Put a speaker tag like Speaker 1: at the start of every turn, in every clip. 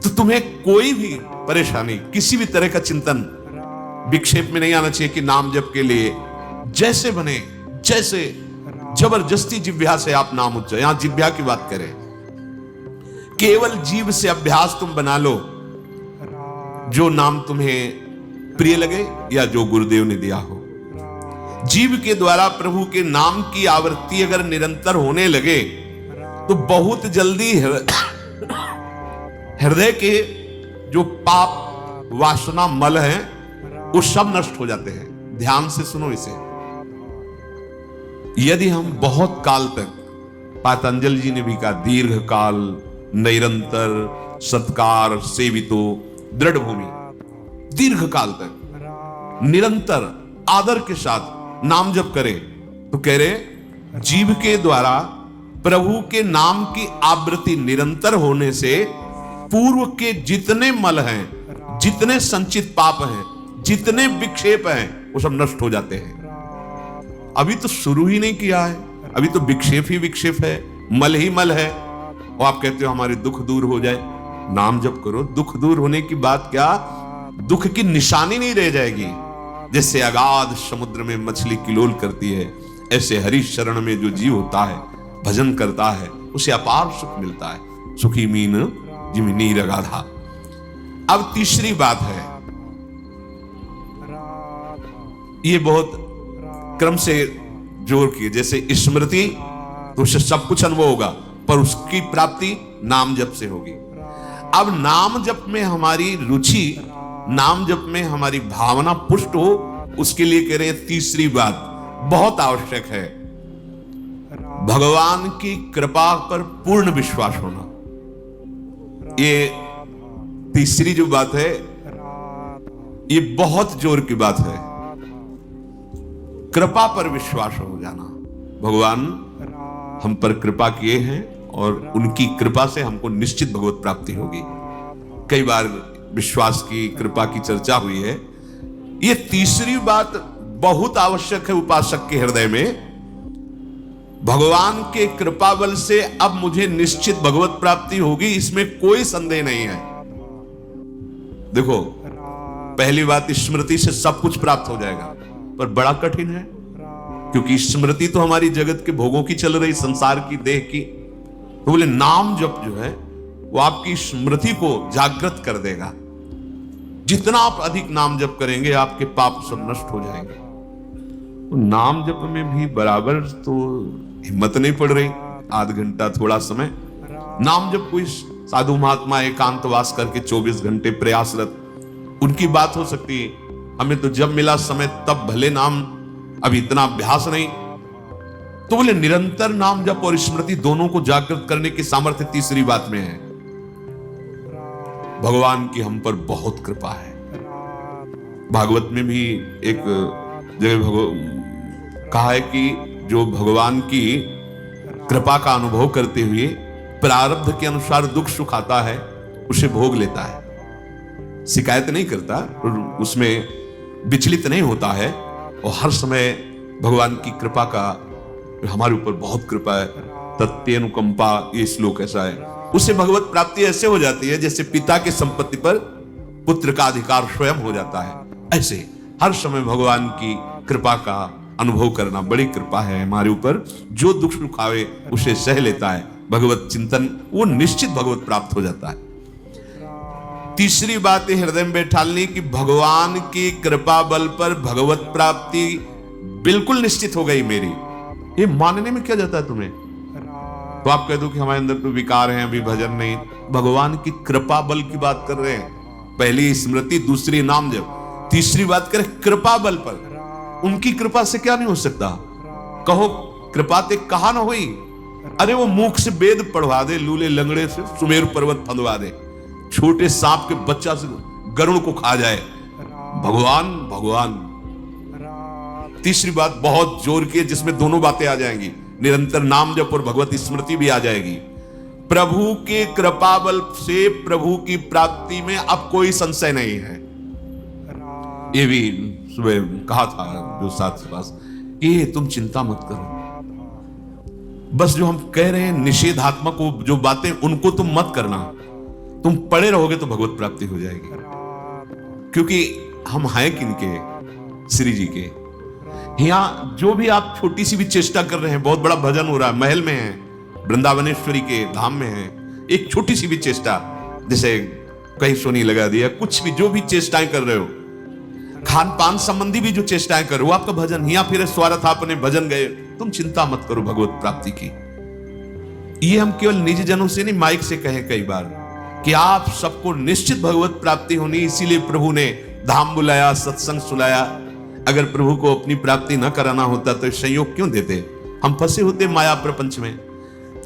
Speaker 1: तो तुम्हें कोई भी परेशानी, किसी भी तरह का चिंतन विक्षेप में नहीं आना चाहिए कि नाम जप के लिए जैसे बने, जैसे जबरदस्ती जिह्वा से आप नाम उच्चारण, यहां जिह्वा की बात करें, केवल जीभ से अभ्यास तुम बना लो, जो नाम तुम्हें प्रिय लगे या जो गुरुदेव ने दिया हो। जीभ के द्वारा प्रभु के नाम की आवृत्ति अगर निरंतर होने लगे तो बहुत जल्दी हृदय के जो पाप वासना मल हैं वो सब नष्ट हो जाते हैं। ध्यान से सुनो इसे। यदि हम बहुत काल तक, पतंजलि जी ने भी कहा, दीर्घ काल निरंतर सत्कार सेवितो दृढ़ भूमि, दीर्घ काल तक निरंतर आदर के साथ नाम जप करे, तो कह रहे जीभ के द्वारा प्रभु के नाम की आवृत्ति निरंतर होने से पूर्व के जितने मल हैं, जितने संचित पाप हैं, जितने विक्षेप हैं, वो सब नष्ट हो जाते हैं। अभी तो शुरू ही नहीं किया है, अभी तो विक्षेप ही विक्षेप है, मल ही मल है, और आप कहते हो हमारे दुख दूर हो जाए। नाम जप करो, दुख दूर होने की बात क्या, दुख की निशानी नहीं रह जाएगी। जैसे अगाध समुद्र में मछली किलोल करती है, ऐसे हरि शरण में जो जीव होता है, भजन करता है, उसे अपार सुख मिलता है। सुखी मीन जिमी नीर अगाधा। अब तीसरी बात है, ये बहुत क्रम से जोर की, जैसे स्मृति तो उससे सब कुछ अनुभव होगा, पर उसकी प्राप्ति नाम जप से होगी। अब नाम जप में हमारी रुचि, नाम जप में हमारी भावना पुष्ट हो, उसके लिए कह रहे हैं तीसरी बात बहुत आवश्यक है, भगवान की कृपा पर पूर्ण विश्वास होना। ये तीसरी जो बात है, ये बहुत जोर की बात है, कृपा पर विश्वास हो जाना। भगवान हम पर कृपा किए हैं और उनकी कृपा से हमको निश्चित भगवत प्राप्ति होगी। कई बार विश्वास की, कृपा की चर्चा हुई है। ये तीसरी बात बहुत आवश्यक है उपासक के हृदय में। भगवान के कृपा बल से अब मुझे निश्चित भगवत प्राप्ति होगी, इसमें कोई संदेह नहीं है। देखो, पहली बात, स्मृति से सब कुछ प्राप्त हो जाएगा, पर बड़ा कठिन है, क्योंकि स्मृति तो हमारी जगत के भोगों की चल रही, संसार की, देह की। तो बोले नाम जप जो है वो आपकी स्मृति को जागृत कर देगा। जितना आप अधिक नाम जप करेंगे, आपके पाप सब नष्ट हो जाएंगे। तो नाम जप में भी बराबर तो हिम्मत नहीं पड़ रही, आध घंटा थोड़ा समय नाम जप। कोई साधु महात्मा एकांतवास करके 24 घंटे प्रयासरत, उनकी बात हो सकती है। हमें तो जब मिला समय तब भले नाम, अभी इतना अभ्यास नहीं। तो बोले निरंतर नाम जप और स्मृति दोनों को जागृत करने की सामर्थ्य तीसरी बात में है। भगवान की हम पर बहुत कृपा है। भागवत में भी एक जगह कहा है कि जो भगवान की कृपा का अनुभव करते हुए प्रारब्ध के अनुसार दुख सुख आता है, उसे भोग लेता है, शिकायत नहीं करता, उसमें विचलित नहीं होता है, और हर समय भगवान की कृपा का, हमारे ऊपर बहुत कृपा है, तत्ते अनुकंपा, ये श्लोक ऐसा है। उसे भगवत प्राप्ति ऐसे हो जाती है जैसे पिता की संपत्ति पर पुत्र का अधिकार स्वयं हो जाता है। ऐसे हर समय भगवान की कृपा का अनुभव करना बड़ी कृपा है हमारे ऊपर। जो दुख सुख आवे उसे सह लेता है, भगवत चिंतन, वो निश्चित भगवत प्राप्त हो जाता है। तीसरी बात हृदय में बैठा ली कि भगवान की कृपा बल पर भगवत प्राप्ति बिल्कुल निश्चित हो गई मेरी। ये मानने में क्या जाता है तुम्हें? तो आप कह दो कि हमारे अंदर तो विकार हैं, अभी भजन नहीं। भगवान की कृपा बल की बात कर रहे हैं। पहली स्मृति, दूसरी नाम जप, तीसरी बात करें कृपा बल पर। उनकी कृपा से क्या नहीं हो सकता? कहो कृपा ते कहा ना हुई। अरे वो मुख से वेद पढ़वा दे, लूले लंगड़े से सुमेरु पर्वत फंदवा दे, छोटे सांप के बच्चा से गरुड़ को खा जाए। भगवान भगवान। तीसरी बात बहुत जोर की है, जिसमें दोनों बातें आ जाएंगी, निरंतर नाम जप और भगवत स्मृति भी आ जाएगी। प्रभु के कृपा बल से प्रभु की प्राप्ति में अब कोई संशय नहीं है। ये भी सुबह कहा था जो साथ पास, ये तुम चिंता मत करो, बस जो हम कह रहे हैं निषेधात्मक जो बातें, उनको तुम मत करना, तुम पड़े रहोगे तो भगवत प्राप्ति हो जाएगी, क्योंकि हम हैं किनके? श्री जी के। यहां जो भी आप छोटी सी भी चेष्टा कर रहे हैं, बहुत बड़ा भजन हो रहा है, महल में है, वृंदावनेश्वरी के धाम में है, एक छोटी सी भी चेष्टा, जैसे कहीं सोनी लगा दिया, कुछ भी जो भी चेष्टाएं कर रहे हो, खान पान संबंधी भी जो चेष्टाएं कर रहे हो, आपका भजन या फिर स्वार्थ आपने भजन गए, तुम चिंता मत करो भगवत प्राप्ति की। ये हम केवल निजी जनों से नहीं, माइक से कहे कई बार कि आप सबको निश्चित भगवत प्राप्ति होनी, इसीलिए प्रभु ने धाम बुलाया, सत्संग सुलाया। अगर प्रभु को अपनी प्राप्ति न कराना होता तो संयोग क्यों देते? हम फंसे होते माया प्रपंच में।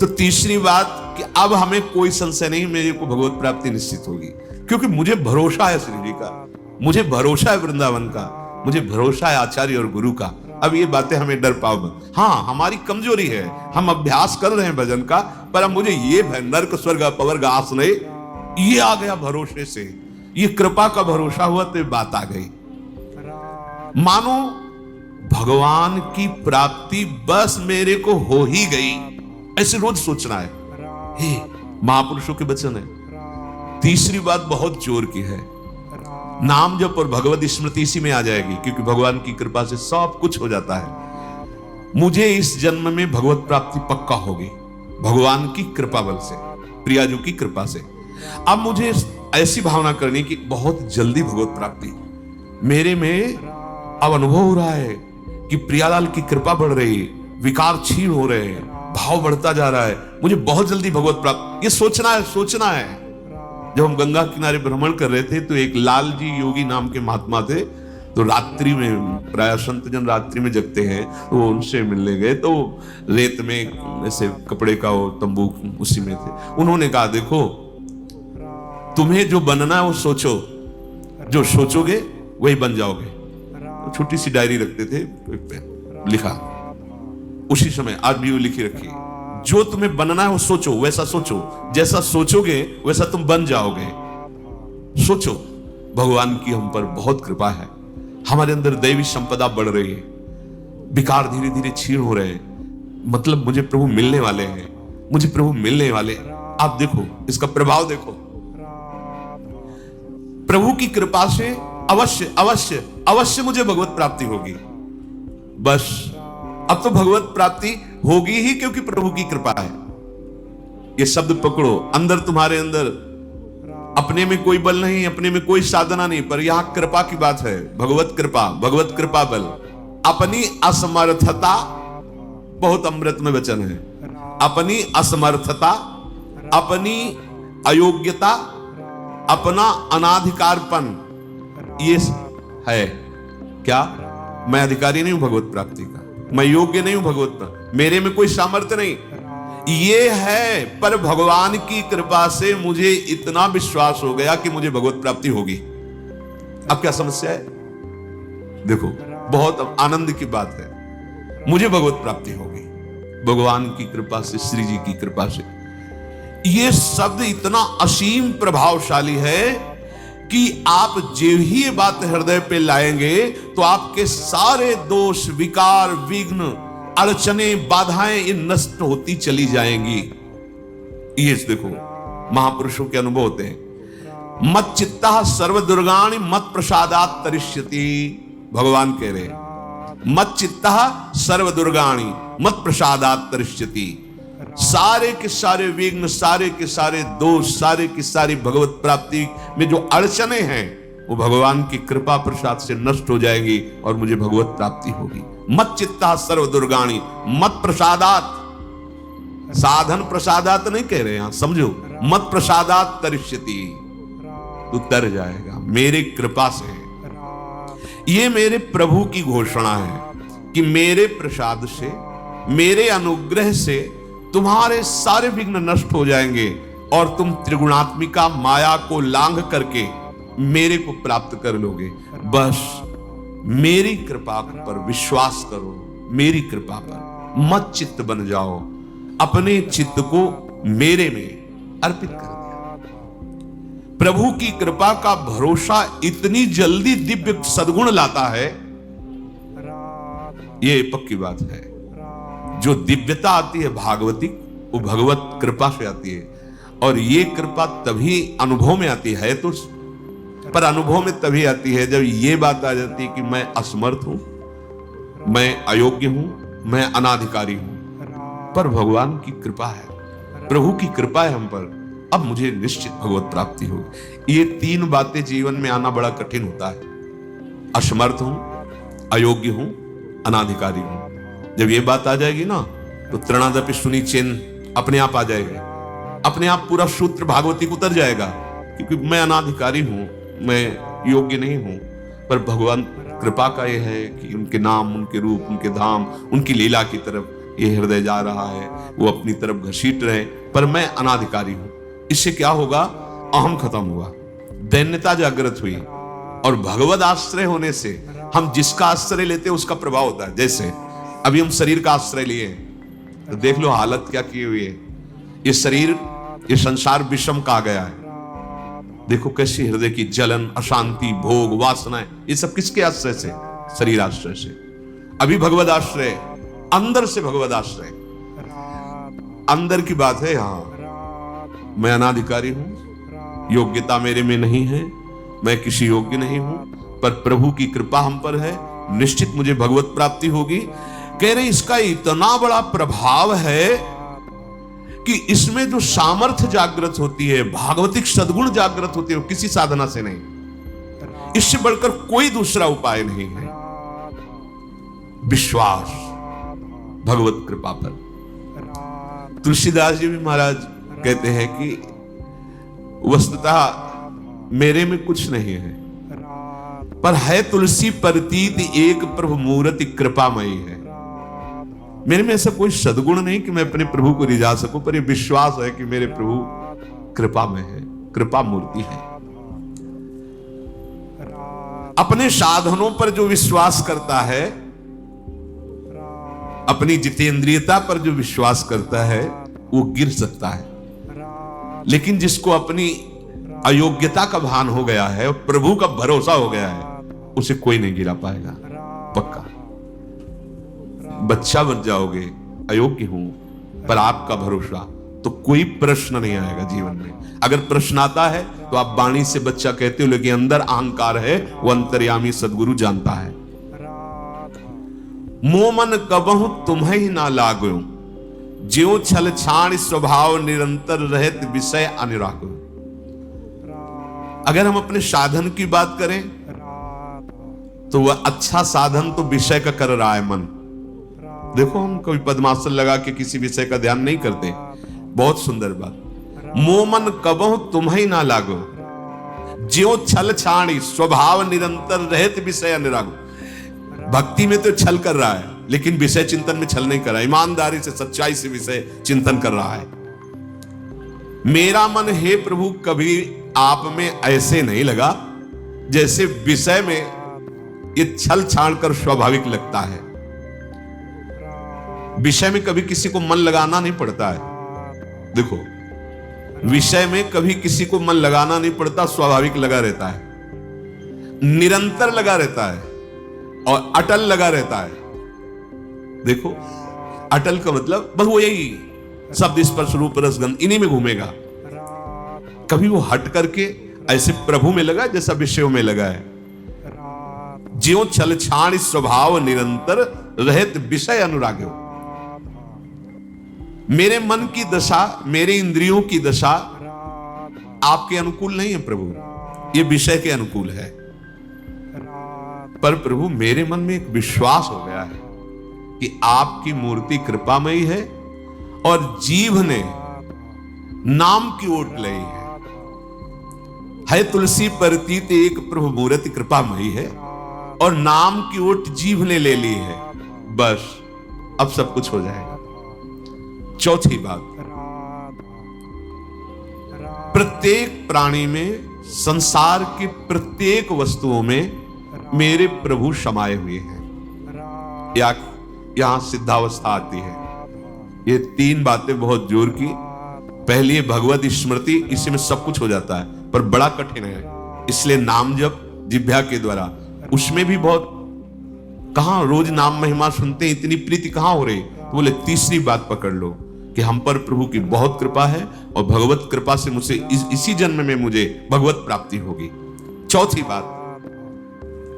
Speaker 1: तो तीसरी बात कि अब हमें कोई संशय नहीं, मेरे को भगवत प्राप्ति निश्चित होगी, क्योंकि मुझे भरोसा है श्री जी का, मुझे भरोसा है वृंदावन का, मुझे भरोसा है आचार्य और गुरु का। अब ये बातें हमें डर पाओ मत। हाँ, हमारी कमजोरी है, हम अभ्यास कर रहे हैं भजन का, पर अब मुझे ये नर्क स्वर्ग अपवर्ग आस नहीं, ये आ गया भरोसे से, ये कृपा का भरोसा हुआ तो ये बात आ गई। मानो भगवान की प्राप्ति बस मेरे को हो ही गई, ऐसे रोज सोचना है। हे महापुरुषों के वचन है। तीसरी बात बहुत जोर की है, नाम जप और भगवत स्मृति इसी में आ जाएगी, क्योंकि भगवान की कृपा से सब कुछ हो जाता है। मुझे इस जन्म में भगवत प्राप्ति पक्का होगी, भगवान की कृपा बल से, प्रियाजू की कृपा से। अब मुझे ऐसी भावना करनी कि बहुत जल्दी भगवत प्राप्ति मेरे में अब अनुभव हो रहा है कि प्रियालाल की कृपा बढ़ रही है, विकार क्षीण हो रहे हैं, भाव बढ़ता जा रहा है, मुझे बहुत जल्दी भगवत प्राप्त। ये सोचना है, सोचना है। जब हम गंगा किनारे भ्रमण कर रहे थे तो एक लाल जी योगी नाम के महात्मा थे, तो रात्रि में, प्राय संत जन रात्रि में जगते हैं, तो वो उनसे मिलने गए, तो रेत में ऐसे कपड़े का वो तंबू उसी में थे। उन्होंने कहा देखो, तुम्हें जो बनना है वो सोचो, जो सोचोगे वही बन जाओगे। छोटी सी डायरी रखते थे, लिखा उसी समय, आज भी वो लिखी रखी, जो तुम्हें बनना है वो सोचो, वैसा सोचो, जैसा सोचोगे वैसा तुम बन जाओगे। सोचो, भगवान की हम पर बहुत कृपा है, हमारे अंदर दैवी संपदा बढ़ रही है, विकार धीरे धीरे क्षीण हो रहे हैं, मतलब मुझे प्रभु मिलने वाले हैं, मुझे प्रभु मिलने वाले। आप देखो इसका प्रभाव देखो, प्रभु की कृपा से अवश्य अवश्य अवश्य मुझे भगवत प्राप्ति होगी। बस अब तो भगवत प्राप्ति होगी ही, क्योंकि प्रभु की कृपा है। ये शब्द पकड़ो, अंदर तुम्हारे अंदर अपने में कोई बल नहीं, अपने में कोई साधना नहीं, पर यहां कृपा की बात है, भगवत कृपा, भगवत कृपा बल। अपनी असमर्थता, बहुत अमृत में वचन है, अपनी असमर्थता, अपनी अयोग्यता, अपना अनाधिकारपन, ये है क्या? मैं अधिकारी नहीं हूं भगवत प्राप्ति का, मैं योग्य नहीं हूं भगवत प्राप्ति, मेरे में कोई सामर्थ्य नहीं, ये है। पर भगवान की कृपा से मुझे इतना विश्वास हो गया कि मुझे भगवत प्राप्ति होगी। अब क्या समस्या है? देखो, बहुत आनंद की बात है, मुझे भगवत प्राप्ति होगी भगवान की कृपा से, श्री जी की कृपा से। ये शब्द इतना असीम प्रभावशाली है कि आप जो ही ये बात हृदय पे लाएंगे तो आपके सारे दोष, विकार, विघ्न, अड़चने, बाधाएं ये नष्ट होती चली जाएंगी। ये देखो महापुरुषों के अनुभव होते हैं। मत चित्ता सर्व दुर्गाणि मत प्रसादात तरिष्यति, भगवान कह रहे हैं, मत चित्ता सर्व दुर्गाणि मत प्रसादात तरिष्यति। सारे के सारे विघ्न, सारे के सारे दोष, सारे की सारी भगवत प्राप्ति में जो अड़चने हैं वो भगवान की कृपा प्रसाद से नष्ट हो जाएंगी और मुझे भगवत प्राप्ति होगी। मत चित्ता सर्व दुर्गाणि मत प्रसादात, साधन प्रसादात नहीं कह रहे हैं, समझो, मत प्रसादात तरिष्यति, तू तर जाएगा मेरे कृपा से। ये मेरे प्रभु की घोषणा है कि मेरे प्रसाद से, मेरे अनुग्रह से तुम्हारे सारे विघ्न नष्ट हो जाएंगे और तुम त्रिगुणात्मिका माया को लांघ करके मेरे को प्राप्त कर लोगे। बस मेरी कृपा पर विश्वास करो, मेरी कृपा पर मत चित्त बन जाओ, अपने चित्त को मेरे में अर्पित कर दिया। प्रभु की कृपा का भरोसा इतनी जल्दी दिव्य सद्गुण लाता है, ये पक्की बात है। जो दिव्यता आती है भागवती, वो भगवत कृपा से आती है, और ये कृपा तभी अनुभव में आती है, तो पर अनुभव में तभी आती है जब ये बात आ जाती है कि मैं असमर्थ हूं, मैं अयोग्य हूं, मैं अनाधिकारी हूं। पर भगवान की कृपा है, प्रभु की कृपा है हम पर, अब मुझे निश्चित भगवत प्राप्ति होगी। ये तीन बातें जीवन में आना बड़ा कठिन होता है। असमर्थ हूं, अयोग्य हूं, अनाधिकारी हूं। जब ये बात आ जाएगी ना तो तृणादपि शुनि चिन्ह अपने आप आ जाएगा, अपने आप पूरा सूत्र भागवती उतर जाएगा, क्योंकि मैं अनाधिकारी हूं, मैं योग्य नहीं हूं। पर भगवान कृपा का यह है कि उनके नाम, उनके रूप, उनके धाम, उनकी लीला की तरफ ये हृदय जा रहा है, वो अपनी तरफ घसीट रहे, पर मैं अनाधिकारी हूं। इससे क्या होगा? अहम खत्म हुआ, दैन्यता जागृत हुई, और भगवद आश्रय होने से हम जिसका आश्रय लेते हैं उसका प्रभाव होता है। जैसे अभी हम शरीर का आश्रय लिए, तो देख लो हालत क्या की हुई है। ये शरीर, ये संसार विषम कहा गया है। देखो कैसी हृदय की जलन, अशांति, भोग, वासनाएं, ये सब किसके आश्रय से? शरीर आश्रय से। अभी भगवद आश्रय, अंदर से भगवद आश्रय, अंदर की बात है। यहां मैं अनाधिकारी हूं, योग्यता मेरे में नहीं है, मैं किसी योग्य नहीं हूं, पर प्रभु की कृपा हम पर है, निश्चित मुझे भगवत प्राप्ति होगी। कह रहे इसका इतना बड़ा प्रभाव है कि इसमें जो सामर्थ्य जागृत होती है, भागवतिक सद्गुण जागृत होती है, वो किसी साधना से नहीं, इससे बढ़कर कोई दूसरा उपाय नहीं है। विश्वास भगवत कृपा पर। तुलसीदास जी भी महाराज कहते हैं कि वस्तुतः मेरे में कुछ नहीं है, पर है तुलसी प्रतीत एक प्रभु मूर्ति कृपामयी है। मेरे में ऐसा कोई सद्गुण नहीं कि मैं अपने प्रभु को रिझा सकूं, पर यह विश्वास है कि मेरे प्रभु कृपा में है, कृपा मूर्ति है। अपने साधनों पर जो विश्वास करता है, अपनी जितेंद्रियता पर जो विश्वास करता है, वो गिर सकता है। लेकिन जिसको अपनी अयोग्यता का भान हो गया है और प्रभु का भरोसा हो गया है, उसे कोई नहीं गिरा पाएगा, पक्का। बच्चा बन जाओगे, अयोग्य हूं, पर आपका भरोसा, तो कोई प्रश्न नहीं आएगा जीवन में। अगर प्रश्न आता है तो आप वाणी से बच्चा कहते हो, लेकिन अंदर अहंकार है, वो अंतर्यामी सदगुरु जानता है। मोमन कबहु तुम्हें ही ना लागो, ज्यों छल छाण स्वभाव निरंतर रहत विषय अनुराग। अगर हम अपने साधन की बात करें तो वह अच्छा साधन तो विषय का कर रहा है मन। देखो हम कभी पद्मासन लगा के किसी विषय का ध्यान नहीं करते, बहुत सुंदर बात। मोमन कबहु तुम्हें ना लागो, ज्यों छल छाणी स्वभाव निरंतर रहत विषय अनुराग। भक्ति में तो छल कर रहा है, लेकिन विषय चिंतन में छल नहीं कर रहा, ईमानदारी से, सच्चाई से विषय चिंतन कर रहा है। मेरा मन हे प्रभु कभी आप में ऐसे नहीं लगा जैसे विषय में ये छल छाड़ कर स्वाभाविक लगता है। विषय में कभी किसी को मन लगाना नहीं पड़ता है। देखो, विषय में कभी किसी को मन लगाना नहीं पड़ता, स्वाभाविक लगा रहता है, निरंतर लगा रहता है और अटल लगा रहता है। देखो, अटल का मतलब बस वो यही शब्द स्पर्श रूप रस गंध इन्हीं में घूमेगा। कभी वो हट करके ऐसे प्रभु में लगा जैसा विषयों में लगा है। ज्यों छल छाण स्वभाव निरंतर रहत विषय अनुराग्यो। मेरे मन की दशा, मेरे इंद्रियों की दशा आपके अनुकूल नहीं है प्रभु, ये विषय के अनुकूल है। पर प्रभु मेरे मन में एक विश्वास हो गया है कि आपकी मूर्ति कृपामयी है और जीव ने नाम की ओट ली है तुलसी प्रतीत एक प्रभु मूर्ति कृपामयी है, और नाम की ओट जीव ने ले ली है। बस अब सब कुछ हो जाएगा। चौथी बात, प्रत्येक प्राणी में, संसार की प्रत्येक वस्तुओं में मेरे प्रभु समाये हुए हैं। यहां सिद्धावस्था आती है। ये तीन बातें बहुत जोर की। पहली भगवत स्मृति, इसी में सब कुछ हो जाता है, पर बड़ा कठिन है। इसलिए नाम जप जिह्वा के द्वारा, उसमें भी बहुत, कहां रोज नाम महिमा सुनते हैं, इतनी प्रीति कहां हो रही? तो बोले तीसरी बात पकड़ लो, कि हम पर प्रभु की बहुत कृपा है और भगवत कृपा से मुझे इसी जन्म में मुझे भगवत प्राप्ति होगी। चौथी बात,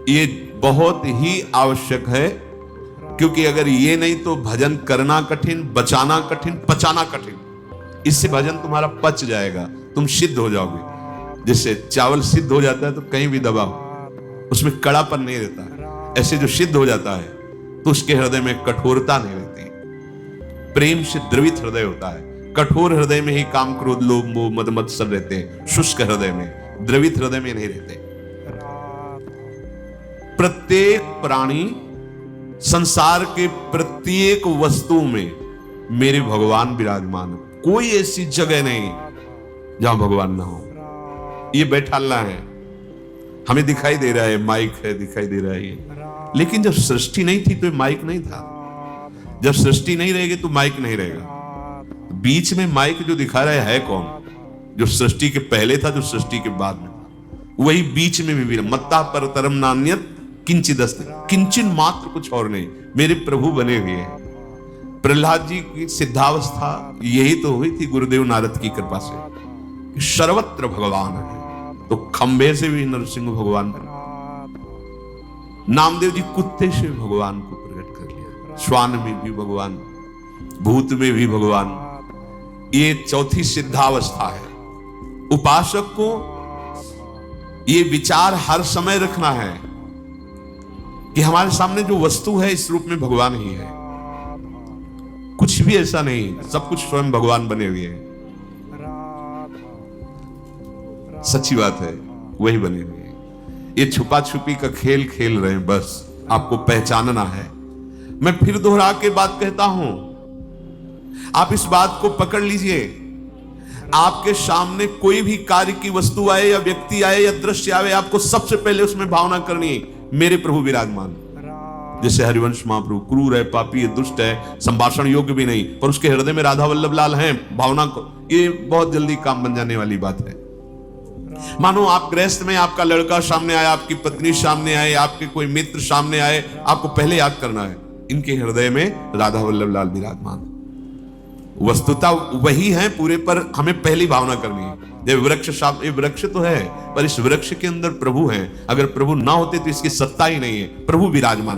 Speaker 1: ये बहुत ही आवश्यक है, क्योंकि अगर ये नहीं तो भजन करना कठिन, बचाना कठिन, पचाना कठिन। इससे भजन तुम्हारा पच जाएगा, तुम सिद्ध हो जाओगे। जैसे चावल सिद्ध हो जाता है तो कहीं भी दबाओ उसमें कड़ापन नहीं रहता, ऐसे जो सिद्ध हो जाता है तो उसके हृदय में कठोरता नहीं रहती। प्रेम से द्रवित हृदय होता है। कठोर हृदय में ही काम, क्रोध, लोभ, मोह, मद मत्सर रहते हैं। शुष्क हृदय में, द्रवित हृदय में नहीं रहते। प्रत्येक प्राणी, संसार के प्रत्येक वस्तु में मेरे भगवान विराजमान है। कोई ऐसी जगह नहीं जहां भगवान ना हो। ये बैठालना है, हमें दिखाई दे रहा है, माइक है, दिखाई दे रहा है ये, लेकिन जब सृष्टि नहीं थी तो माइक नहीं था। जब सृष्टि नहीं रहेगी तो माइक नहीं रहेगा। बीच में माइक जो दिखा रहा है कौन? जो सृष्टि के पहले था, जो सृष्टि के बाद में था, वही बीच में भी। मत्ता पर तरम नान्यत किंचित अस्ति, किंचन मात्र, कुछ और नहीं, मेरे प्रभु बने हुए हैं। प्रहलाद जी की सिद्धावस्था यही तो हुई थी गुरुदेव नारद की कृपा से। सर्वत्र भगवान है, तो खंबे से भी नरसिंह भगवान बने। नामदेव जी कुत्ते से भगवान को प्रकट कर लिया, श्वान में भी भगवान, भूत में भी भगवान। ये चौथी सिद्धावस्था है। उपासक को ये विचार हर समय रखना है कि हमारे सामने जो वस्तु है इस रूप में भगवान ही है, कुछ भी ऐसा नहीं, सब कुछ स्वयं भगवान बने हुए हैं। सच्ची बात है, वही बने हुए हैं। ये छुपा छुपी का खेल खेल रहे हैं, बस आपको पहचानना है। मैं फिर दोहरा के बात कहता हूं, आप इस बात को पकड़ लीजिए। आपके सामने कोई भी कार्य की वस्तु आए या व्यक्ति आए या दृश्य आए, आपको सबसे पहले उसमें भावना करनी है, मेरे प्रभु विराजमान। जैसे हरिवंश महाप्रभु क्रूर है, पापी है, दुष्ट है, संभाषण योग्य भी नहीं, पर उसके हृदय में राधा वल्लभ लाल हैं, भावना को, ये बहुत जल्दी काम बन जाने वाली बात है। मानो आप गृहस्थ में, आपका लड़का सामने आया, आपकी पत्नी सामने आए, आपके कोई मित्र सामने आए, आपको पहले याद करना है इनके हृदय में राधा वल्लभ लाल विराजमान। वस्तुता वही है पूरे, पर हमें पहली भावना करनी है। जब वृक्ष सामने, ये वृक्ष तो है, पर इस वृक्ष के अंदर प्रभु हैं। अगर प्रभु ना होते तो इसकी सत्ता ही नहीं है, प्रभु विराजमान।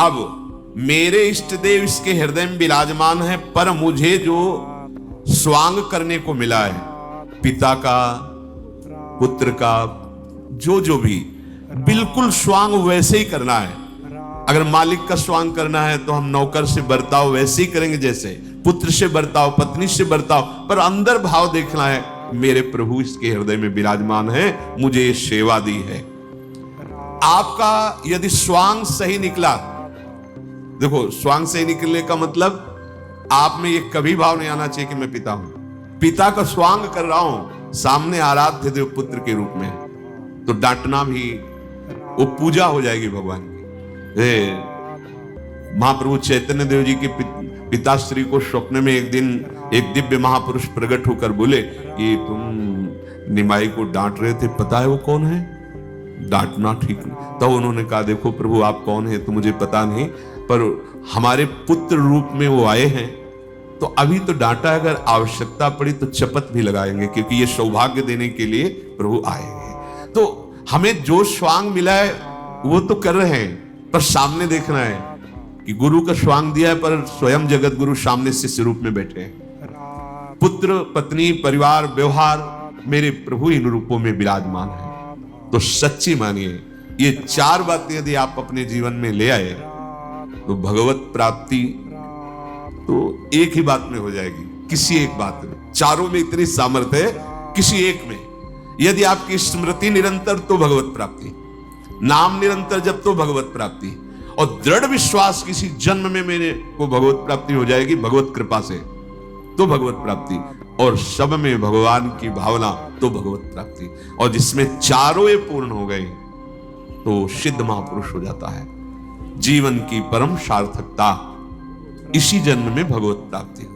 Speaker 1: अब मेरे इष्ट देव इसके हृदय में विराजमान है, पर मुझे जो स्वांग करने को मिला है, पिता का, पुत्र का, जो भी, बिल्कुल स्वांग वैसे ही करना है। अगर मालिक का स्वांग करना है तो हम नौकर से बर्ताव वैसे ही करेंगे, जैसे पुत्र से बर्ताव, पत्नी से बर्ताव, पर अंदर भाव देखना है, मेरे प्रभु इसके हृदय में विराजमान है, मुझे ये सेवा दी है। आपका यदि स्वांग सही निकला, देखो स्वांग सही निकलने का मतलब आप में ये कभी भाव नहीं आना चाहिए कि मैं पिता हूं, पिता का स्वांग कर रहा हूं, सामने आराध्य देव पुत्र के रूप में, तो डांटना भी वो पूजा हो जाएगी भगवान की। महाप्रभु चैतन्य देव जी के पिताश्री को स्वप्न में एक दिन एक दिव्य महापुरुष प्रकट होकर बोले, ये तुम निमाई को डांट रहे थे, पता है वो कौन है? डांटना ठीक नहीं। तो उन्होंने कहा, देखो प्रभु आप कौन है तो मुझे पता नहीं, पर हमारे पुत्र रूप में वो आए हैं, तो अभी तो डांटा, अगर आवश्यकता पड़ी तो चपत भी लगाएंगे, क्योंकि ये सौभाग्य देने के लिए प्रभु आएंगे। तो हमें जो स्वांग मिला है वो तो कर रहे हैं, पर सामने देखना है कि गुरु का स्वांग दिया है, पर स्वयं जगत गुरु सामने शिष्य रूप में बैठे हैं। पुत्र, पत्नी, परिवार, व्यवहार, मेरे प्रभु इन रूपों में विराजमान है। तो सच्ची मानिए, ये चार बातें यदि आप अपने जीवन में ले आए तो भगवत प्राप्ति तो एक ही बात में हो जाएगी, किसी एक बात में। चारों में इतनी सामर्थ्य है, किसी एक में यदि आपकी स्मृति निरंतर तो भगवत प्राप्ति, नाम निरंतर जब तो भगवत प्राप्ति, और दृढ़ विश्वास किसी जन्म में मेरे को भगवत प्राप्ति हो जाएगी, भगवत कृपा से तो भगवत प्राप्ति, और सब में भगवान की भावना तो भगवत प्राप्ति। और जिसमें चारों ये पूर्ण हो गए तो सिद्ध महापुरुष हो जाता है। जीवन की परम सार्थकता इसी जन्म में भगवत प्राप्ति।